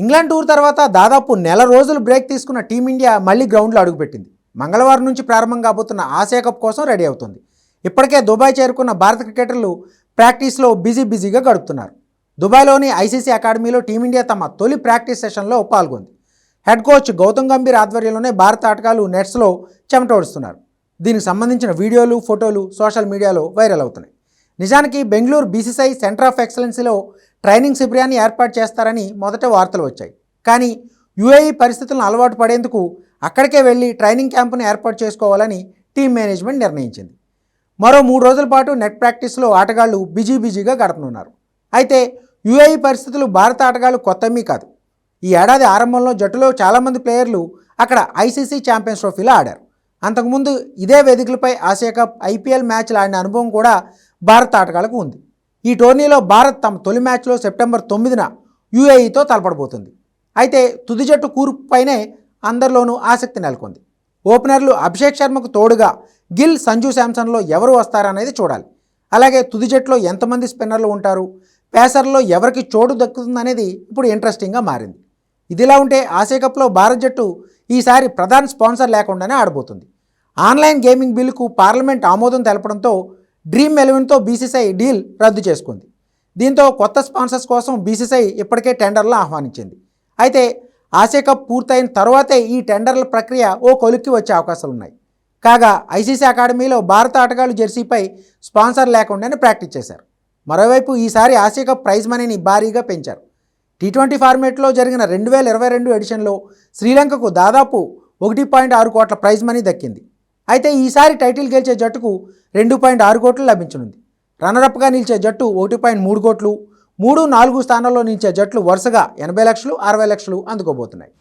England tour తర్వాత దాదాపు నెల రోజులు బ్రేక్ తీసుకున్న టీమిండియా మళ్ళీ గ్రౌండ్లో అడుగుపెట్టింది. మంగళవారం నుంచి ప్రారంభం కాబోతున్న ఆసియా కప్ కోసం రెడీ అవుతుంది. ఇప్పటికే దుబాయ్ చేరుకున్న భారత క్రికెటర్లు ప్రాక్టీస్లో బిజీగా గడుపుతున్నారు. దుబాయ్లోని ఐసీసీ అకాడమీలో టీమిండియా తమ తొలి ప్రాక్టీస్ సెషన్లో పాల్గొంది. హెడ్ కోచ్ గౌతమ్ గంభీర్ ఆధ్వర్యంలోనే భారత ఆటగాళ్లు నెట్స్లో చెమటోడుస్తున్నారు. దీనికి సంబంధించిన వీడియోలు, ఫోటోలు సోషల్ మీడియాలో వైరల్ అవుతున్నాయి. నిజానికి బెంగళూరు బీసీసీఐ సెంటర్ ఆఫ్ ఎక్సలెన్సీలో ట్రైనింగ్ శిబిరాన్ని ఏర్పాటు చేస్తారని మొదట వార్తలు వచ్చాయి. కానీ యూఏఈ పరిస్థితులను అలవాటు పడేందుకు అక్కడికే వెళ్ళి ట్రైనింగ్ క్యాంపును ఏర్పాటు చేసుకోవాలని టీం మేనేజ్మెంట్ నిర్ణయించింది. మరో 3 రోజుల పాటు నెట్ ప్రాక్టీస్లో ఆటగాళ్లు బిజీగా గడపనున్నారు. అయితే యూఏఈ పరిస్థితులు భారత ఆటగాళ్లు కొత్తమీ కాదు. ఈ ఏడాది ఆరంభంలో జట్టులో చాలామంది ప్లేయర్లు అక్కడ ఐసీసీ ఛాంపియన్స్ ట్రోఫీలో ఆడారు. అంతకుముందు ఇదే వేదికలపై ఆసియా కప్, ఐపీఎల్ మ్యాచ్లు ఆడిన అనుభవం కూడా భారత ఆటగాళ్లకు ఉంది. ఈ టోర్నీలో భారత్ తమ తొలి మ్యాచ్లో సెప్టెంబర్ 9న యూఏఈతో తలపడబోతుంది. అయితే తుది జట్టు కూర్పుపైనే అందరిలోనూ ఆసక్తి నెలకొంది. ఓపెనర్లు అభిషేక్ శర్మకు తోడుగా గిల్, సంజు శాంసన్లో ఎవరు వస్తారనేది చూడాలి. అలాగే తుది జట్టులో ఎంతమంది స్పిన్నర్లు ఉంటారు, పేసర్లో ఎవరికి చోటు దక్కుతుందనేది ఇప్పుడు ఇంట్రెస్టింగ్గా మారింది. ఇదిలా ఉంటే ఆసియా కప్లో భారత్ జట్టు ఈసారి ప్రధాన స్పాన్సర్ లేకుండానే ఆడబోతుంది. ఆన్లైన్ గేమింగ్ బిల్లుకు పార్లమెంట్ ఆమోదం తెలపడంతో డ్రీమ్ 11తో బీసీసీఐ డీల్ రద్దు చేసుకుంది. దీంతో కొత్త స్పాన్సర్స్ కోసం బీసీసీఐ ఇప్పటికే టెండర్లను ఆహ్వానించింది. అయితే ఆసియా కప్ పూర్తయిన తర్వాతే ఈ టెండర్ల ప్రక్రియ ఓ కొలిక్కి వచ్చే అవకాశాలున్నాయి. కాగా ఐసీసీ అకాడమీలో భారత ఆటగాళ్లు జెర్సీపై స్పాన్సర్ లేకుండానే ప్రాక్టీస్ చేశారు. మరోవైపు ఈసారి ఆసియా కప్ ప్రైజ్ మనీని భారీగా పెంచారు. టీ20 ఫార్మేట్లో జరిగిన 2022 ఎడిషన్లో శ్రీలంకకు దాదాపు 1.6 కోట్ల ప్రైజ్ మనీ దక్కింది. అయితే ఈసారి టైటిల్ గెలిచే జట్టుకు 2.6 కోట్లు లభించనుంది. రన్నరప్గా నిలిచే జట్టు 1.3 కోట్లు, 3, 4 స్థానాల్లో నిలిచే జట్లు వరుసగా 80 లక్షలు, 60 లక్షలు అందుకోబోతున్నాయి.